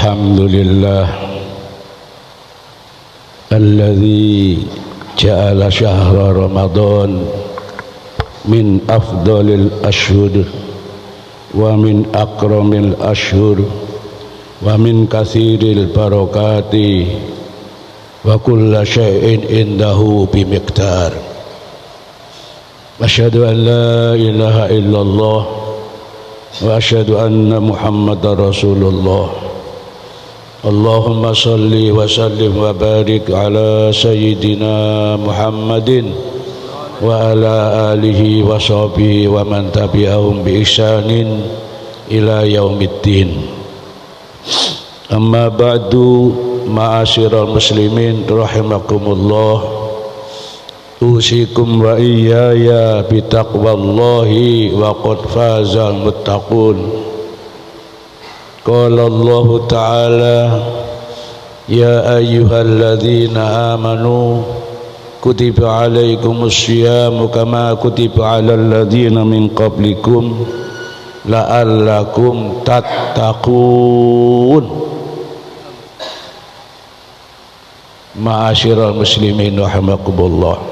Alhamdulillah alladzi ja'ala syahra Ramadan min afdalil ashhur wa min akramil ashhur wa min katsiril barakati wa kulla syai'in indahu bimiqdar. Asyhadu an la ilaha illallah wa asyhadu anna Muhammadar Rasulullah. Allahumma salli wa sallim wa barik ala sayyidina Muhammadin wa ala alihi wa sahbihi wa man tabi'ahum bi ihsanin ila yaumiddin. Amma ba'du, ma'asyiral muslimin rahimakumullah, usikum wa iyaya bitaqwallahi wa qad fazal muttaqun. Qala Allah Ta'ala, ya ayyuhalladzina amanu kutiba alaikumus syiyamu kama kutiba alal ladzina min qablikum la'allakum tattaqun. Ma'asyiral muslimin rahimakumullah,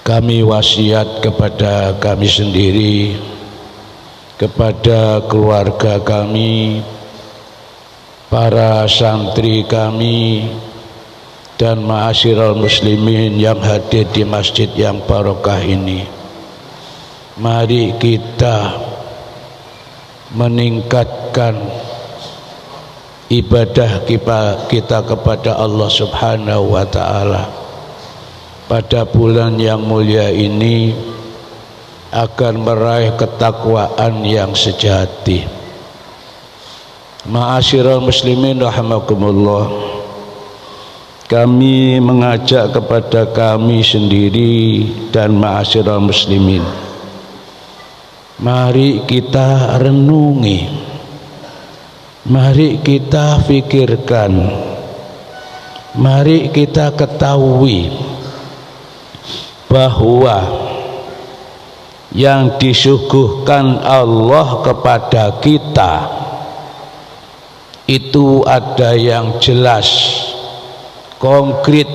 kami wasiat kepada kami sendiri, kepada keluarga kami, para santri kami, dan ma'asyiral muslimin yang hadir di masjid yang barokah ini. Mari kita meningkatkan ibadah kita kepada Allah Subhanahu wa Ta'ala pada bulan yang mulia ini, agar meraih ketakwaan yang sejati. Ma'asyiral muslimin rahimakumullah, kami mengajak kepada kami sendiri dan ma'asyiral muslimin, mari kita renungi, mari kita fikirkan, mari kita ketahui bahwa yang disuguhkan Allah kepada kita itu ada yang jelas, konkret,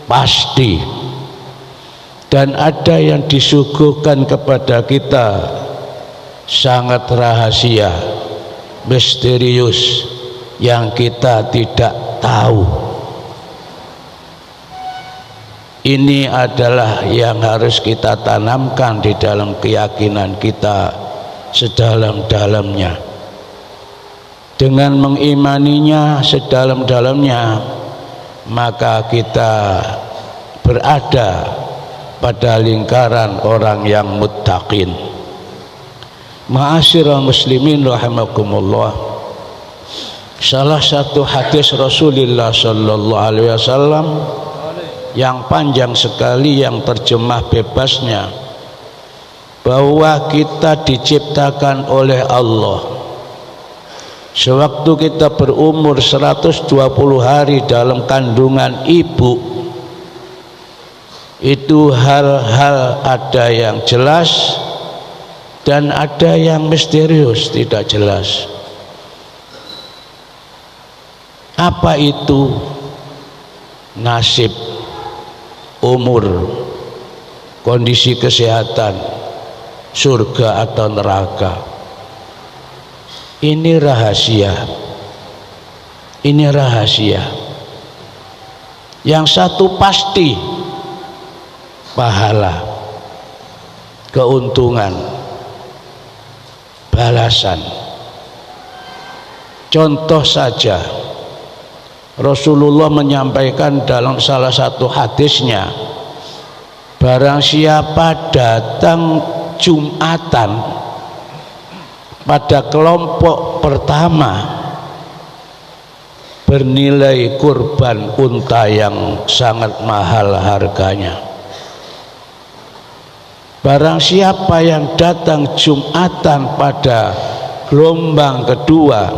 pasti, dan ada yang disuguhkan kepada kita sangat rahasia, misterius, yang kita tidak tahu. Ini adalah yang harus kita tanamkan di dalam keyakinan kita sedalam-dalamnya. Dengan mengimaninya sedalam-dalamnya, maka kita berada pada lingkaran orang yang muttaqin. Ma'asyiral muslimin rahimakumullah, salah satu hadis Rasulullah sallallahu alaihi wasallam yang panjang sekali, yang terjemah bebasnya, bahwa kita diciptakan oleh Allah sewaktu kita berumur 120 hari dalam kandungan ibu. Itu hal-hal ada yang jelas dan ada yang misterius, tidak jelas. Apa itu? Nasib, umur, kondisi kesehatan, surga atau neraka. Ini rahasia. Ini rahasia. Yang satu pasti, pahala, keuntungan, balasan. Contoh saja, Rasulullah menyampaikan dalam salah satu hadisnya, barang siapa datang Jumatan pada kelompok pertama bernilai kurban unta yang sangat mahal harganya. Barang siapa yang datang Jumatan pada gelombang kedua,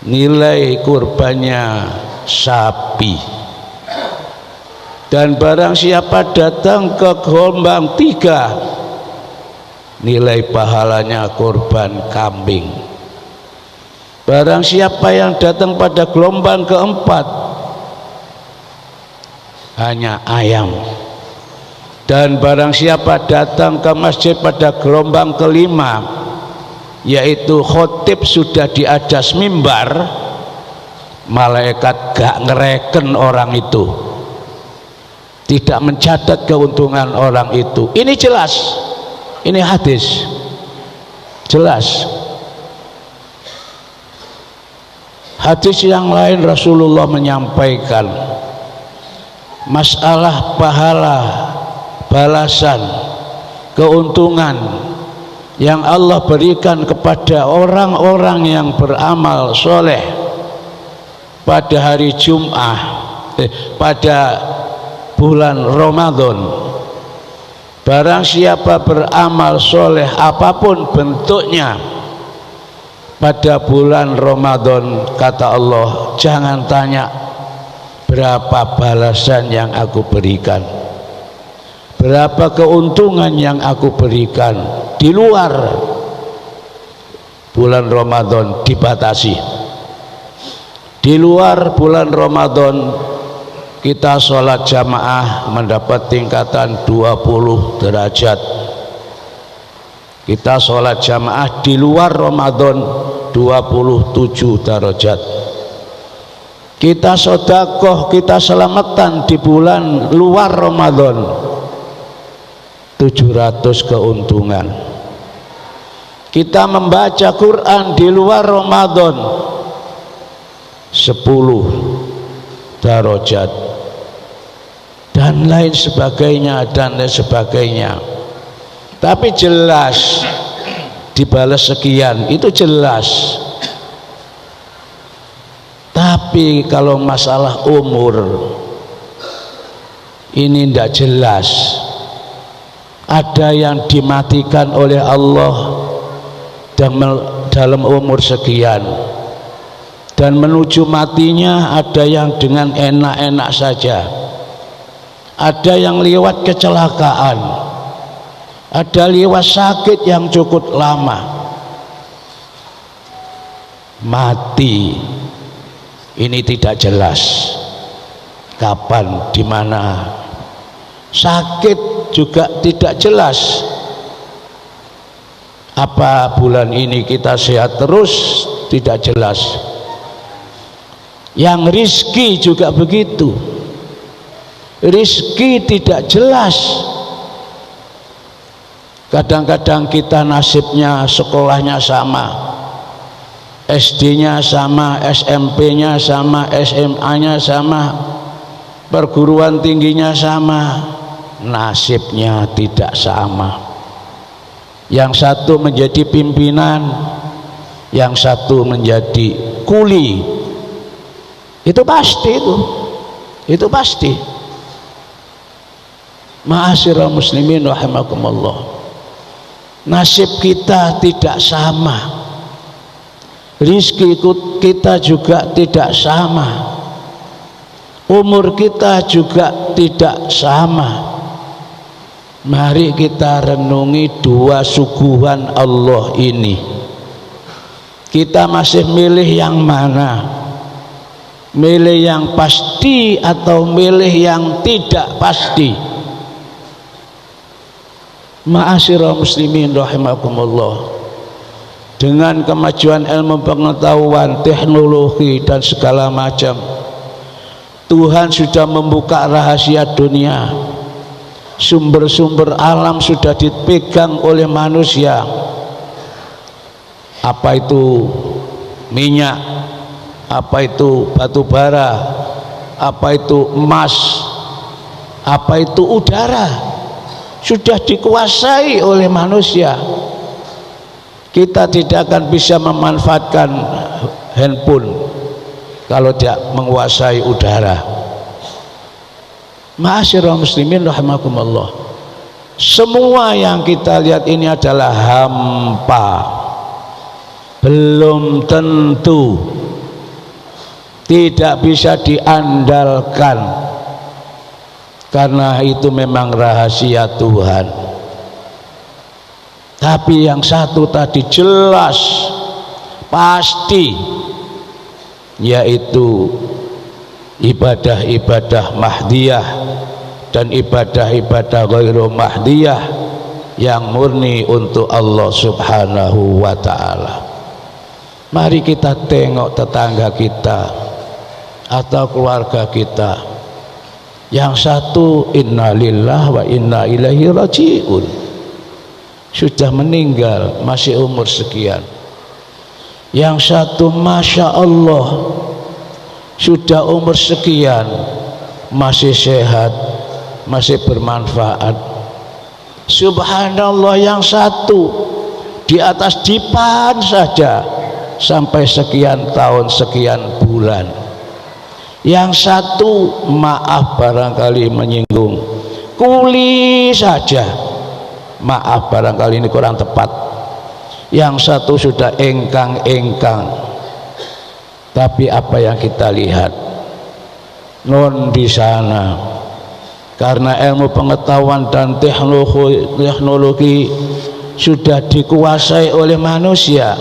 nilai kurbannya sapi. Dan barang siapa datang ke gelombang 3, nilai pahalanya kurban kambing. Barang siapa yang datang pada gelombang keempat, hanya ayam. Dan barang siapa datang ke masjid pada gelombang kelima, yaitu khotib sudah di atas mimbar, malaikat gak ngereken orang itu, tidak mencatat keuntungan orang itu. Ini jelas, ini hadis jelas. Hadis yang lain Rasulullah menyampaikan masalah pahala, balasan, keuntungan yang Allah berikan kepada orang-orang yang beramal soleh pada hari pada bulan Ramadan. Barang siapa beramal soleh apapun bentuknya pada bulan Ramadan, kata Allah, jangan tanya berapa balasan yang aku berikan, berapa keuntungan yang aku berikan. Di luar bulan Ramadan dibatasi. Di luar bulan Ramadan kita sholat jamaah mendapat tingkatan 20 derajat. Kita sholat jamaah di luar Ramadan 27 derajat. Kita sedekah, kita selamatan di bulan luar Ramadan 700 keuntungan. Kita membaca Quran di luar Ramadan 10 derajat, dan lain sebagainya dan lain sebagainya. Tapi jelas dibalas sekian, itu jelas. Tapi kalau masalah umur ini tidak jelas. Ada yang dimatikan oleh Allah dalam umur sekian, dan menuju matinya ada yang dengan enak-enak saja, ada yang lewat kecelakaan, ada lewat sakit yang cukup lama. Mati ini tidak jelas kapan, di mana. Sakit juga tidak jelas, apa bulan ini kita sehat terus, tidak jelas. Yang rizki juga begitu, rizki tidak jelas. Kadang-kadang kita nasibnya sekolahnya sama, SD-nya sama, SMP-nya sama, SMA-nya sama, perguruan tingginya sama, nasibnya tidak sama. Yang satu menjadi pimpinan, yang satu menjadi kuli. Itu pasti, itu pasti. Ma'asyiral muslimin rahimakumullah, nasib kita tidak sama, rizki kita juga tidak sama, umur kita juga tidak sama. Mari kita renungi dua suguhan Allah ini. Kita masih milih yang mana? Milih yang pasti atau milih yang tidak pasti? Ma'asyiral muslimin rahimakumullah, dengan kemajuan ilmu pengetahuan, teknologi dan segala macam, Tuhan sudah membuka rahasia dunia. Sumber-sumber alam sudah dipegang oleh manusia. Apa itu minyak, apa itu batu bara, apa itu emas, apa itu udara, sudah dikuasai oleh manusia. Kita tidak akan bisa memanfaatkan handphone kalau tidak menguasai udara. Ma'asyiral muslimin rahimakumullah, semua yang kita lihat ini adalah hampa, belum tentu, tidak bisa diandalkan, karena itu memang rahasia Tuhan. Tapi yang satu tadi jelas, pasti, yaitu ibadah-ibadah mahdiyah dan ibadah-ibadah ghairu mahdiyah yang murni untuk Allah Subhanahu wa ta'ala. Mari kita tengok tetangga kita atau keluarga kita, yang satu innalillah wa inna ilaihi raji'un, sudah meninggal masih umur sekian. Yang satu masya Allah sudah umur sekian masih sehat, masih bermanfaat. Subhanallah, yang satu di atas dipan saja sampai sekian tahun sekian bulan. Yang satu maaf barangkali menyinggung, kuli saja, maaf barangkali ini kurang tepat. Yang satu sudah engkang-engkang. Tapi apa yang kita lihat non di sana, karena ilmu pengetahuan dan teknologi sudah dikuasai oleh manusia.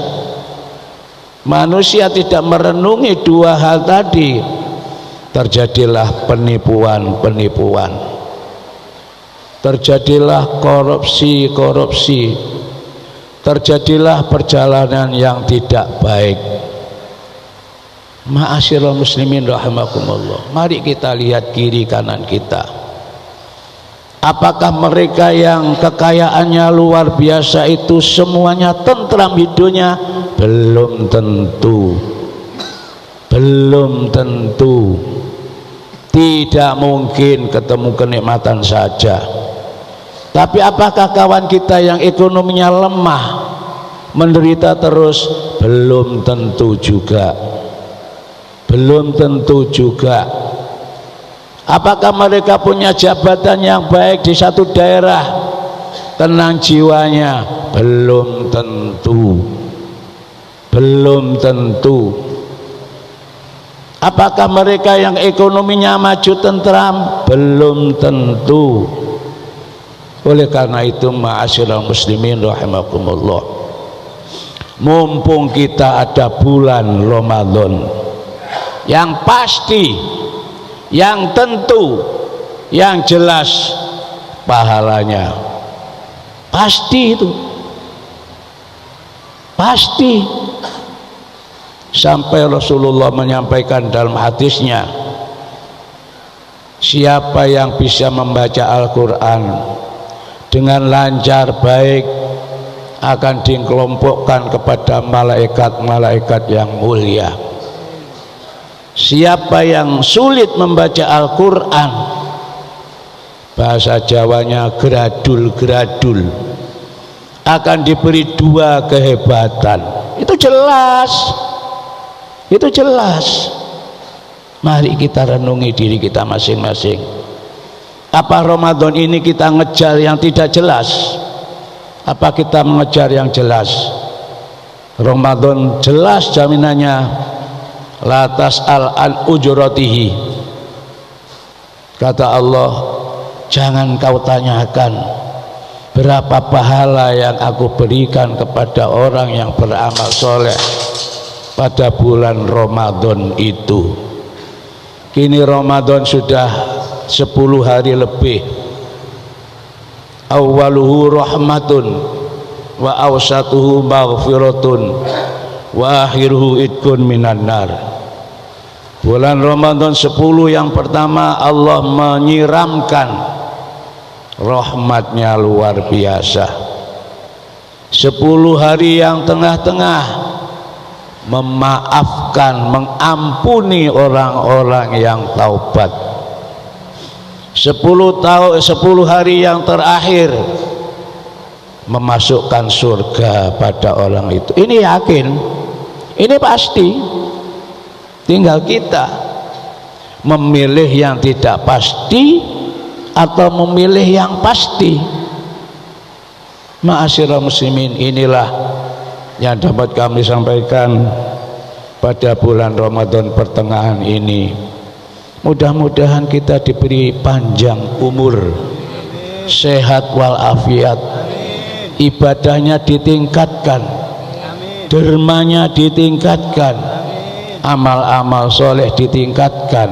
Manusia tidak merenungi dua hal tadi, terjadilah penipuan-penipuan, terjadilah korupsi, terjadilah perjalanan yang tidak baik. Ma'asyiral muslimin rahimakumullah, mari kita lihat kiri kanan kita. Apakah mereka yang kekayaannya luar biasa itu semuanya tentram hidupnya? Belum tentu. Belum tentu. Tidak mungkin ketemu kenikmatan saja. Tapi apakah kawan kita yang ekonominya lemah menderita terus? Belum tentu juga. Belum tentu juga. Apakah mereka punya jabatan yang baik di satu daerah, tenang jiwanya? Belum tentu. Belum tentu. Apakah mereka yang ekonominya maju tentram? Belum tentu. Oleh karena itu, ma'asyiral muslimin rahimakumullah, mumpung kita ada bulan Ramadan yang pasti, yang tentu, yang jelas pahalanya, pasti itu, pasti. Sampai Rasulullah menyampaikan dalam hadisnya, siapa yang bisa membaca Al-Quran dengan lancar baik akan dikelompokkan kepada malaikat-malaikat yang mulia. Siapa yang sulit membaca Al-Quran, bahasa Jawanya gradul-gradul, akan diberi dua kehebatan. Itu jelas. Itu jelas. Mari kita renungi diri kita masing-masing. Apa Ramadan ini kita ngejar yang tidak jelas? Apa kita mengejar yang jelas? Ramadan jelas jaminannya, la tas'al an ujuratihi. Kata Allah, jangan kau tanyakan berapa pahala yang aku berikan kepada orang yang beramal soleh pada bulan Ramadan itu. Kini Ramadan sudah 10 hari lebih. Awwaluhu rahmatun wa awsatuhu maghfiratun wa akhiruhu idkun minan nar. Bulan Ramadan 10 yang pertama Allah menyiramkan rahmatnya luar biasa. 10 hari yang tengah-tengah memaafkan, mengampuni orang-orang yang taubat. 10 hari yang terakhir memasukkan surga pada orang itu. Ini yakin, ini pasti. Tinggal kita memilih yang tidak pasti atau memilih yang pasti. Ma'asyiral muslimin, inilah yang dapat kami sampaikan pada bulan Ramadan pertengahan ini. Mudah-mudahan kita diberi panjang umur, sehat walafiat, ibadahnya ditingkatkan, dermanya ditingkatkan, amal-amal soleh ditingkatkan.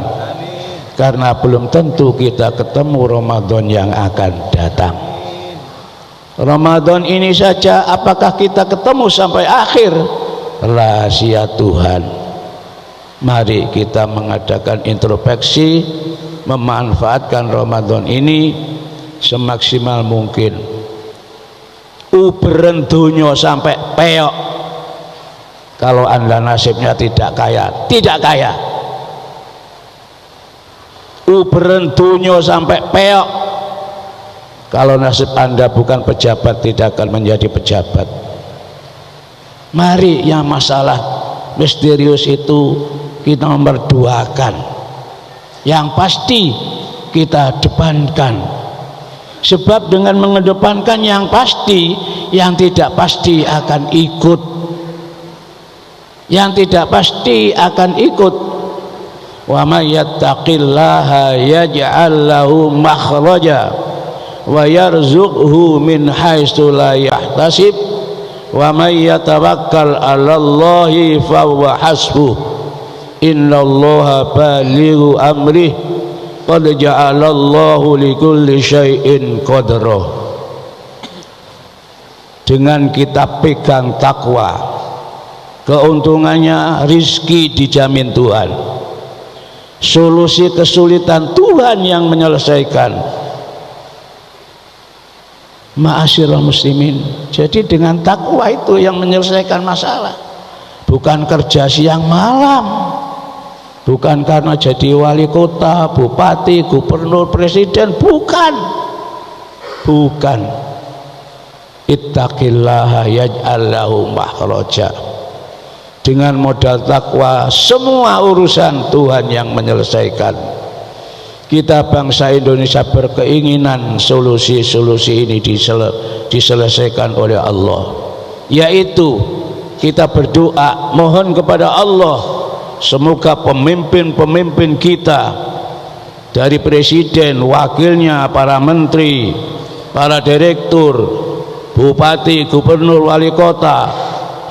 Karena belum tentu kita ketemu Ramadan yang akan datang. Ramadan ini saja apakah kita ketemu sampai akhir? Rahasia Tuhan. Mari kita mengadakan introspeksi, memanfaatkan Ramadan ini semaksimal mungkin. Uberen dunya sampai peok. Kalau Anda nasibnya tidak kaya, tidak kaya. Uberen dunya sampai peok. Kalau nasib Anda bukan pejabat, tidak akan menjadi pejabat. Mari yang masalah misterius itu kita merduakan. Yang pasti kita depankan. Sebab dengan mengedepankan yang pasti, yang tidak pasti akan ikut. Yang tidak pasti akan ikut. Wa may yattaqillaha yaj'al lahu makhraja wa yarzuqhu min haitsu la yahtasib wa may yatawakkal 'alallahi fa huwa hasbuh innallaha balighu amrih qad ja'alallahu likulli syai'in qadra. Dengan kita pegang takwa, keuntungannya rizki dijamin Tuhan, solusi kesulitan Tuhan yang menyelesaikan. Ma'asyiral muslimin, jadi dengan takwa itu yang menyelesaikan masalah, bukan kerja siang malam, bukan karena jadi wali kota, bupati, gubernur, presiden, bukan. Ittaqillaha yaj'al lahu makhraja. Dengan modal takwa semua urusan Tuhan yang menyelesaikan. Kita bangsa Indonesia berkeinginan solusi-solusi ini diselesaikan oleh Allah, yaitu kita berdoa mohon kepada Allah semoga pemimpin-pemimpin kita dari presiden, wakilnya, para menteri, para direktur, bupati, gubernur, wali kota,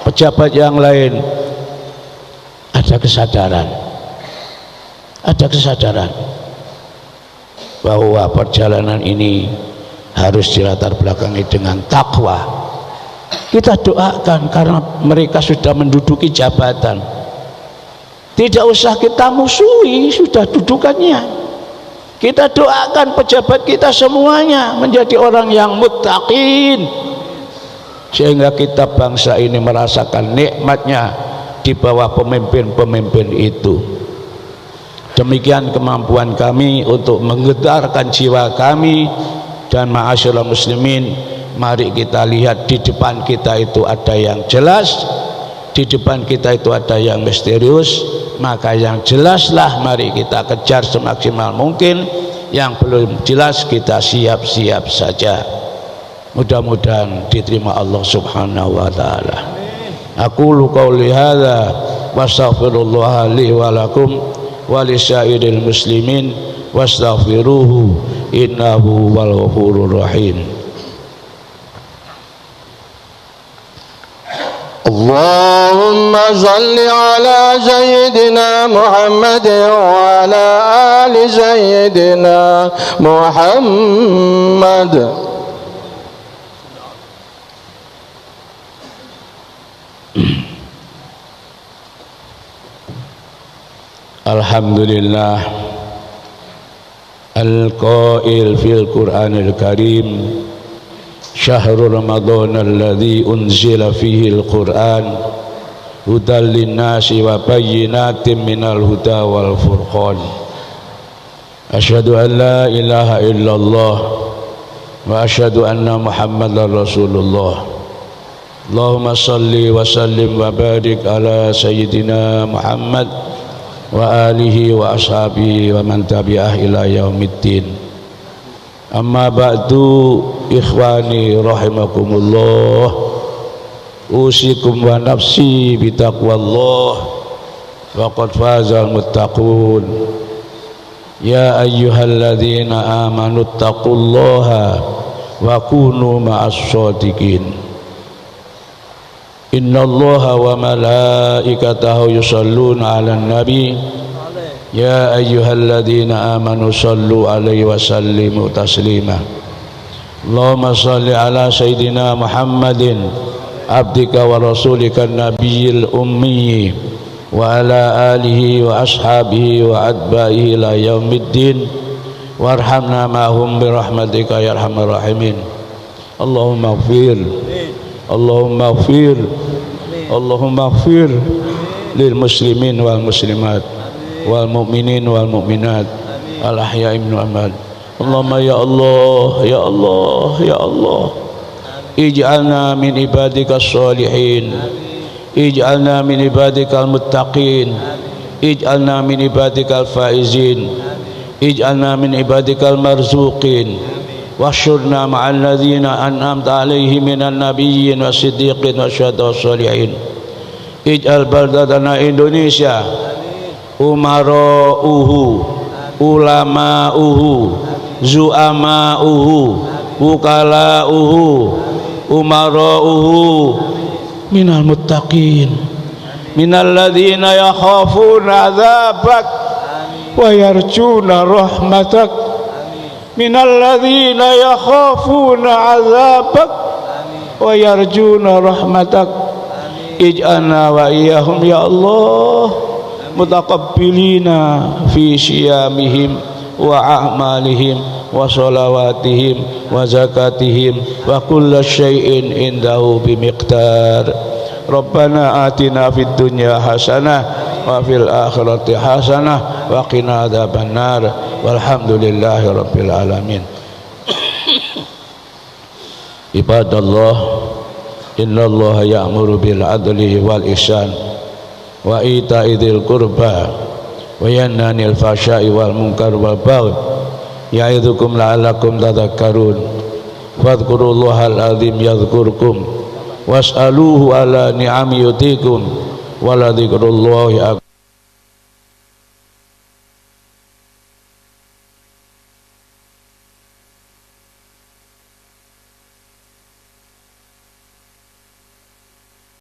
pejabat yang lain ada kesadaran bahwa perjalanan ini harus dilatar belakangi dengan takwa. Kita doakan karena mereka sudah menduduki jabatan, tidak usah kita musuhi, sudah dudukannya. Kita doakan pejabat kita semuanya menjadi orang yang muttaqin, sehingga kita bangsa ini merasakan nikmatnya di bawah pemimpin-pemimpin itu. Demikian kemampuan kami untuk menggetarkan jiwa kami. Dan ma'asyiral muslimin, mari kita lihat di depan kita itu ada yang jelas, di depan kita itu ada yang misterius. Maka yang jelaslah mari kita kejar semaksimal mungkin, yang belum jelas kita siap-siap saja. Mudah-mudahan diterima Allah subhanahu wa ta'ala. Aqulu qawli hadza wa astaghfirullah li wa lakum wa lisairil muslimin wastaghfiruhu innahu wal ghafurur rahim. Allahumma salli ala sayyidina Muhammad wa ala ali sayyidina Muhammad. Alhamdulillah al-qail fil Qur'anil Karim syahrul Ramadan alladzi unzila fihi al-Qur'an hudal linnasi wa bayyinatin minal huda wal furqan. Asyhadu an la ilaha illallah wa asyhadu anna Muhammadar Rasulullah. Allahumma salli wa sallim wa barik ala sayyidina Muhammad wa alihi wa ashabihi wa man tabi'ah ila yaumiddin. Amma ba'du, ikhwani rahimakumullah, usikum wa nafsi bitaqwallah faqad fazal muttaqun. Ya ayyuhalladzina amanu taqullaha wa kunu ma'as shadiqin. Innallaha wa malaikatahu yusholluna 'alan nabi ya ayyuhalladzina amanu shallu 'alaihi wa sallimu taslima. Allahumma shalli ala sayyidina Muhammadin abdika wa rasulika nabiyil ummi wa ala alihi wa ashabihi wa atba'ihi ila yaumiddin warhamna ma'hum birahmatika ya arhamar rahimin. Allahumma ighfir Allahumma ighfir Allahumma ighfir lil muslimin wal muslimat wal mu'minin wal mu'minat al ahya'i minhum wal amwat. Allahumma ya Allah ya Allah ya Allah ij'alna min ibadika sholihin, ij'alna min ibadika muttaqin, ij'alna min ibadika faizin, ij'alna min ibadika marzuqin, wahsyurna ma'al ladzina an'amta 'alaihim minan nabiyyin wasiddiqin wasyuhada'i wassalihin. Ij'al baldatana Indonesia umara'uhu, ulama'uhu, zu'ama'uhu, wukala'uhu, umara'uhu minal muttaqin, minal ladzina yakhafuna 'adzabak wa yarjuna rahmatak, minal ladzina yakhafuna 'adzabak wa yarjuna rahmatak. Ij'alna wa iyyahum ya Allah mutaqabbilina fi siyamihim wa a'malihim wa salawatihim wa zakatihim wa kullu syai'in indahu bimiqdar. Rabbana atina fid dunya hasanah wa fil akhirati hasanah wa qina adzabannar walhamdulillahi rabbil alamin. Ibadallah, innallaha ya'muru bil adli wal ihsan wa ita'i dzil qurba wa yanha 'anil fahsya'i wal munkar wal baghi ya'idzukum la'allakum tadhakkarun. Fadhkurullahal azim yadhkurkum was'aluhu ala ni'ami yutikum wa la dzikrullahi akbar.